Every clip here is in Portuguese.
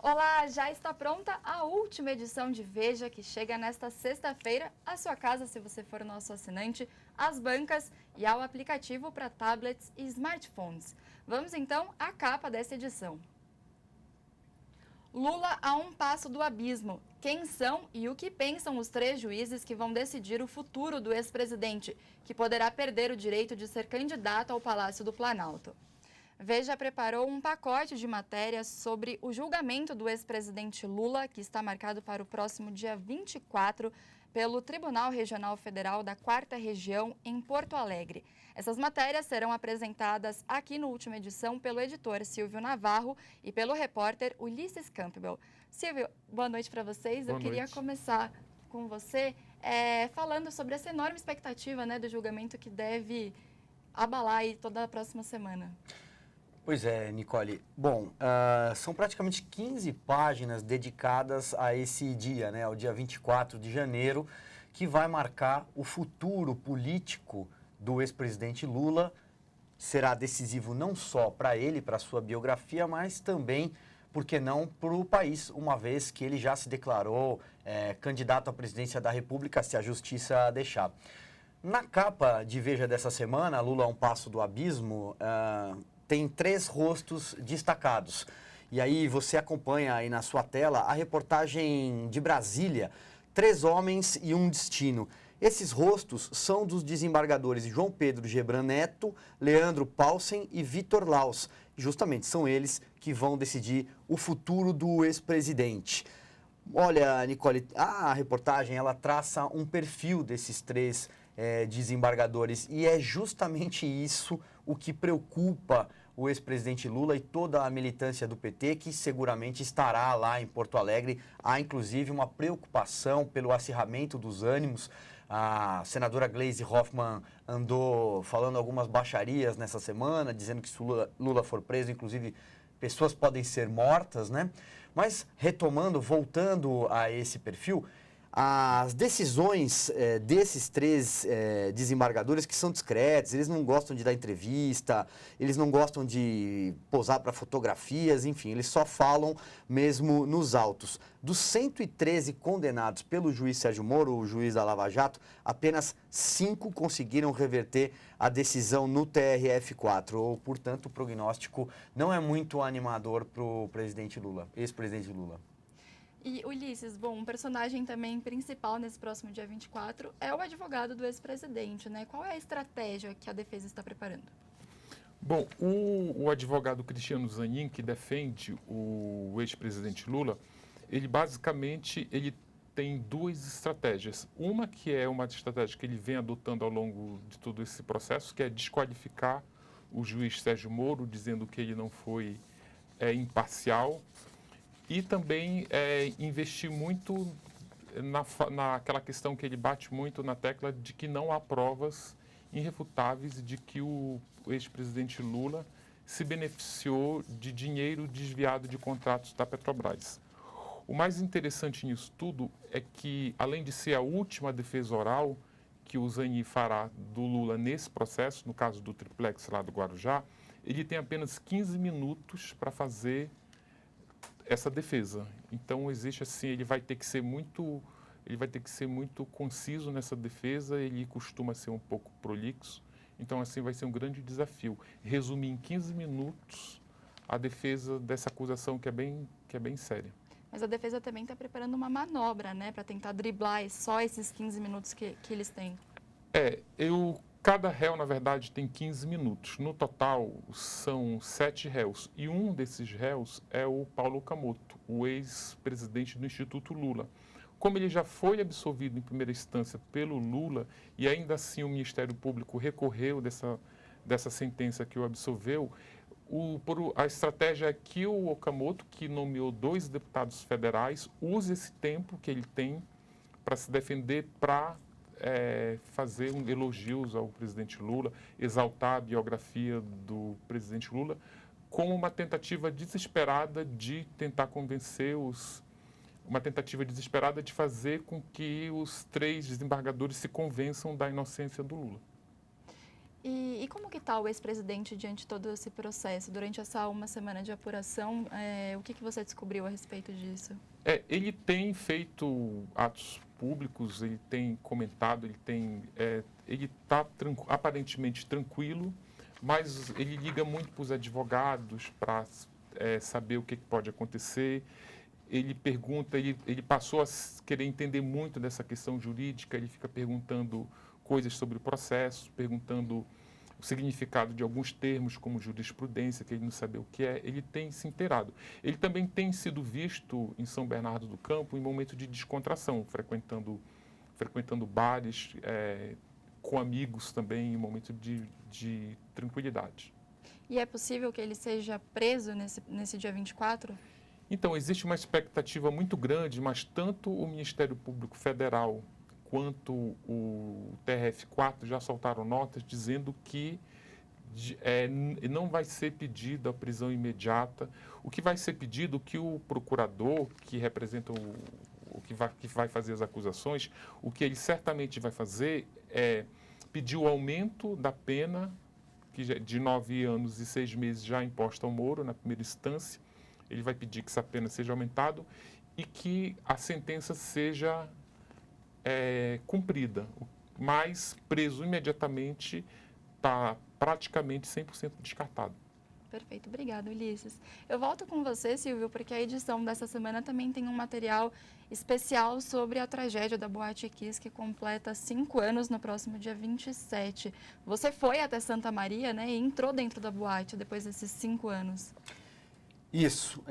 Olá, já está pronta a última edição de Veja, que chega nesta sexta-feira à sua casa, se você for nosso assinante, às bancas e ao aplicativo para tablets e smartphones. Vamos então à capa dessa edição. Lula a um passo do abismo. Quem são e o que pensam os 3 juízes que vão decidir o futuro do ex-presidente, que poderá perder o direito de ser candidato ao Palácio do Planalto? Veja preparou um pacote de matérias sobre o julgamento do ex-presidente Lula, que está marcado para o próximo dia 24, pelo Tribunal Regional Federal da 4ª Região, em Porto Alegre. Essas matérias serão apresentadas aqui no Última Edição pelo editor Silvio Navarro e pelo repórter Ulisses Campbell. Silvio, boa noite para vocês. Eu queria começar com você falando sobre essa enorme expectativa, do julgamento que deve abalar aí toda a próxima semana. Pois é, Nicole. Bom, são praticamente 15 páginas dedicadas a esse dia, ao dia 24 de janeiro, que vai marcar o futuro político do ex-presidente Lula. Será decisivo não só para ele, para a sua biografia, mas também, por que não, para o país, uma vez que ele já se declarou candidato à presidência da República, se a justiça deixar. Na capa de Veja dessa semana, Lula a um passo do abismo, tem 3 rostos destacados. E aí você acompanha aí na sua tela a reportagem de Brasília, 3 homens e um destino. Esses rostos são dos desembargadores João Pedro Gebran Neto, Leandro Paulsen e Vitor Laus. Justamente são eles que vão decidir o futuro do ex-presidente. Olha, Nicole, a reportagem ela traça um perfil desses 3 desembargadores e é justamente isso o que preocupa o ex-presidente Lula e toda a militância do PT, que seguramente estará lá em Porto Alegre. Há, inclusive, uma preocupação pelo acirramento dos ânimos. A senadora Gleisi Hoffmann andou falando algumas baixarias nessa semana, dizendo que se Lula for preso, inclusive, pessoas podem ser mortas, Mas, voltando a esse perfil, as decisões desses 3 desembargadores, que são discretos, eles não gostam de dar entrevista, eles não gostam de posar para fotografias, enfim, eles só falam mesmo nos autos. Dos 113 condenados pelo juiz Sérgio Moro, o juiz da Lava Jato, apenas 5 conseguiram reverter a decisão no TRF4, portanto, o prognóstico não é muito animador para o presidente Lula, ex-presidente Lula. E Ulisses, um personagem também principal nesse próximo dia 24 é o advogado do ex-presidente, Qual é a estratégia que a defesa está preparando? Bom, o advogado Cristiano Zanin, que defende o ex-presidente Lula, ele basicamente tem 2 estratégias. Uma que é uma estratégia que ele vem adotando ao longo de todo esse processo, que é desqualificar o juiz Sérgio Moro, dizendo que ele não foi imparcial. E também investir muito naquela questão que ele bate muito na tecla de que não há provas irrefutáveis de que o ex-presidente Lula se beneficiou de dinheiro desviado de contratos da Petrobras. O mais interessante nisso tudo é que, além de ser a última defesa oral que o Zanin fará do Lula nesse processo, no caso do triplex lá do Guarujá, ele tem apenas 15 minutos para fazer essa defesa. Então existe assim, ele vai ter que ser muito conciso nessa defesa, ele costuma ser um pouco prolixo. Então assim vai ser um grande desafio resumir em 15 minutos a defesa dessa acusação que é bem séria. Mas a defesa também está preparando uma manobra, para tentar driblar só esses 15 minutos que eles têm. Cada réu, na verdade, tem 15 minutos. No total, são 7 réus. E um desses réus é o Paulo Okamoto, o ex-presidente do Instituto Lula. Como ele já foi absolvido em primeira instância pelo Lula, e ainda assim o Ministério Público recorreu dessa sentença que o absolveu, a estratégia é que o Okamoto, que nomeou 2 deputados federais, use esse tempo que ele tem para se defender, para fazer elogios ao presidente Lula, exaltar a biografia do presidente Lula, como uma tentativa desesperada de tentar convencer uma tentativa desesperada de fazer com que os 3 desembargadores se convençam da inocência do Lula. E como que está o ex-presidente diante de todo esse processo? Durante essa uma semana de apuração, o que você descobriu a respeito disso? Ele tem feito atos públicos, ele tem comentado, ele está aparentemente tranquilo, mas ele liga muito para os advogados para saber o que pode acontecer. Ele pergunta, ele passou a querer entender muito dessa questão jurídica, ele fica perguntando coisas sobre o processo, perguntando o significado de alguns termos, como jurisprudência, que ele não sabia o que é, ele tem se inteirado. Ele também tem sido visto em São Bernardo do Campo em momento de descontração, frequentando bares, com amigos também, em momento de tranquilidade. E é possível que ele seja preso nesse dia 24? Então, existe uma expectativa muito grande, mas tanto o Ministério Público Federal quanto o TRF4 já soltaram notas dizendo que não vai ser pedida a prisão imediata. O que vai ser pedido, que o procurador, que representa que vai fazer as acusações, o que ele certamente vai fazer é pedir o aumento da pena de 9 anos e 6 meses já imposta ao Moro, na primeira instância. Ele vai pedir que essa pena seja aumentada e que a sentença seja cumprida, mas preso imediatamente está praticamente 100% descartado. Perfeito, obrigada, Ulisses. Eu volto com você, Silvio, porque a edição dessa semana também tem um material especial sobre a tragédia da Boate Kiss, que completa 5 anos no próximo dia 27. Você foi até Santa Maria, né, e entrou dentro da boate depois desses 5 anos. Isso.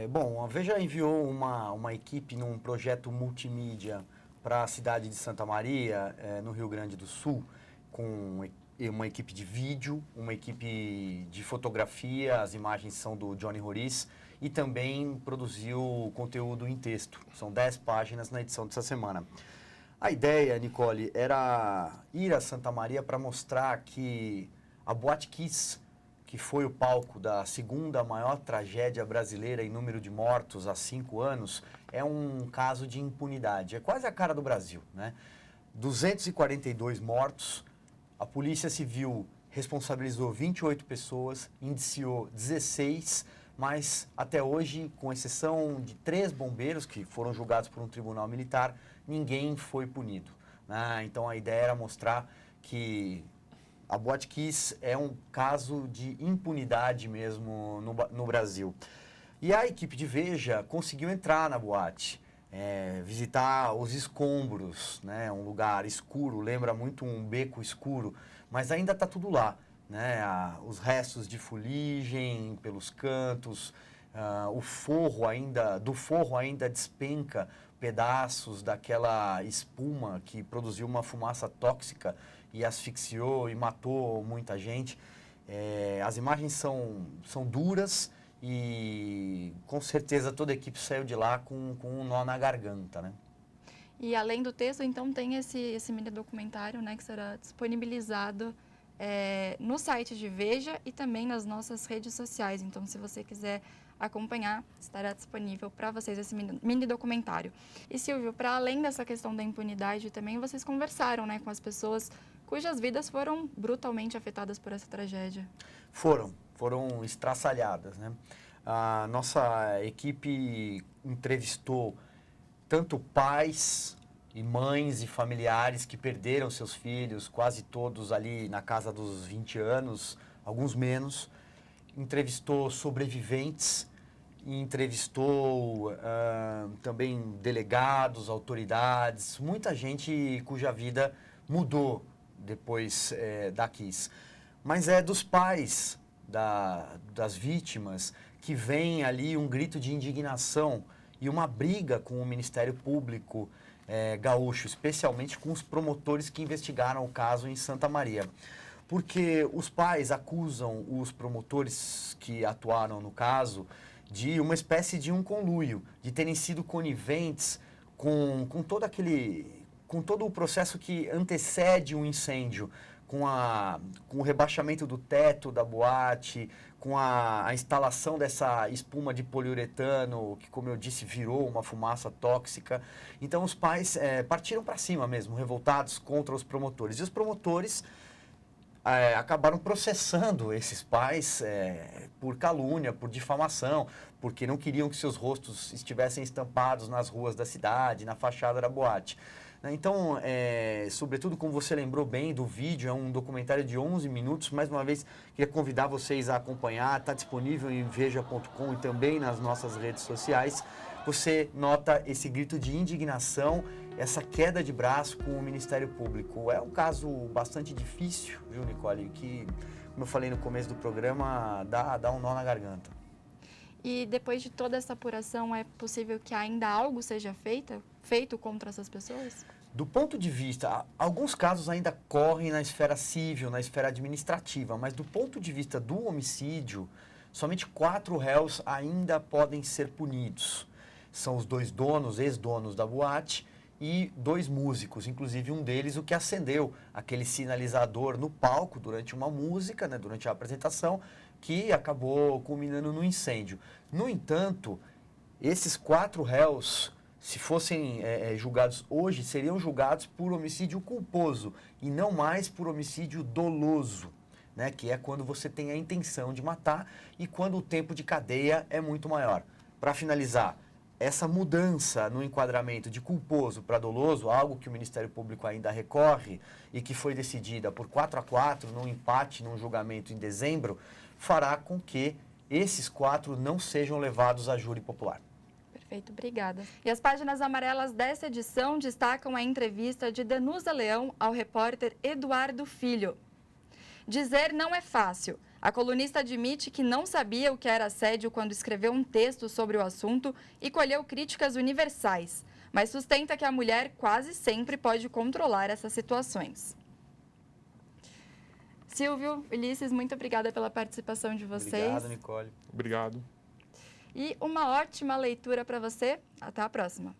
Bom, a Veja enviou uma equipe num projeto multimídia para a cidade de Santa Maria, no Rio Grande do Sul, com uma equipe de vídeo, uma equipe de fotografia, as imagens são do Johnny Roriz, e também produziu conteúdo em texto. São 10 páginas na edição dessa semana. A ideia, Nicole, era ir a Santa Maria para mostrar que a Boate Kiss, que foi o palco da segunda maior tragédia brasileira em número de mortos há 5 anos, é um caso de impunidade. É quase a cara do Brasil, né? 242 mortos, a Polícia Civil responsabilizou 28 pessoas, indiciou 16, mas até hoje, com exceção de 3 bombeiros que foram julgados por um tribunal militar, ninguém foi punido, né? Então a ideia era mostrar que a Boate Kiss é um caso de impunidade mesmo no Brasil. E a equipe de Veja conseguiu entrar na boate, visitar os escombros, né? Um lugar escuro, lembra muito um beco escuro, mas ainda está tudo lá, né? Os restos de fuligem pelos cantos, do forro ainda despenca pedaços daquela espuma que produziu uma fumaça tóxica e asfixiou e matou muita gente. As imagens são duras e com certeza toda a equipe saiu de lá com um nó na garganta, né? E além do texto, então, tem esse mini documentário, né, que será disponibilizado no site de Veja e também nas nossas redes sociais. Então, se você quiser acompanhar, estará disponível para vocês esse mini documentário. E, Silvio, para além dessa questão da impunidade, também vocês conversaram, né, com as pessoas cujas vidas foram brutalmente afetadas por essa tragédia. Foram estraçalhadas, né? A nossa equipe entrevistou tanto pais e mães e familiares que perderam seus filhos, quase todos ali na casa dos 20 anos, alguns menos. Entrevistou sobreviventes, entrevistou também delegados, autoridades, muita gente cuja vida mudou depois da Kiss. Mas é dos pais das vítimas que vem ali um grito de indignação e uma briga com o Ministério Público gaúcho, especialmente com os promotores que investigaram o caso em Santa Maria. Porque os pais acusam os promotores que atuaram no caso de uma espécie de um conluio, de terem sido coniventes com todo o processo que antecede um incêndio, com o rebaixamento do teto da boate, com a instalação dessa espuma de poliuretano, que, como eu disse, virou uma fumaça tóxica. Então, os pais partiram para cima mesmo, revoltados contra os promotores. E os promotores acabaram processando esses pais por calúnia, por difamação, porque não queriam que seus rostos estivessem estampados nas ruas da cidade, na fachada da boate. Então, sobretudo, como você lembrou bem do vídeo, é um documentário de 11 minutos. Mais uma vez, queria convidar vocês a acompanhar. Está disponível em veja.com e também nas nossas redes sociais. Você nota esse grito de indignação, essa queda de braço com o Ministério Público. É um caso bastante difícil, viu, Nicole? Que, como eu falei no começo do programa, dá um nó na garganta. E depois de toda essa apuração, é possível que ainda algo seja feito contra essas pessoas? Do ponto de vista, alguns casos ainda correm na esfera civil, na esfera administrativa, mas do ponto de vista do homicídio, somente 4 réus ainda podem ser punidos. São os 2 donos, ex-donos da boate, e 2 músicos, inclusive um deles o que acendeu aquele sinalizador no palco durante uma música, né, durante a apresentação, que acabou culminando no incêndio. No entanto, esses 4 réus, se fossem julgados hoje, seriam julgados por homicídio culposo e não mais por homicídio doloso, né, que é quando você tem a intenção de matar e quando o tempo de cadeia é muito maior. Para finalizar, essa mudança no enquadramento de culposo para doloso, algo que o Ministério Público ainda recorre e que foi decidida por 4-4 num empate, num julgamento em dezembro, fará com que esses 4 não sejam levados a júri popular. Perfeito, obrigada. E as páginas amarelas dessa edição destacam a entrevista de Danusa Leão ao repórter Eduardo Filho. Dizer não é fácil. A colunista admite que não sabia o que era assédio quando escreveu um texto sobre o assunto e colheu críticas universais, mas sustenta que a mulher quase sempre pode controlar essas situações. Silvio, Ulisses, muito obrigada pela participação de vocês. Obrigado, Nicole. Obrigado. E uma ótima leitura para você. Até a próxima.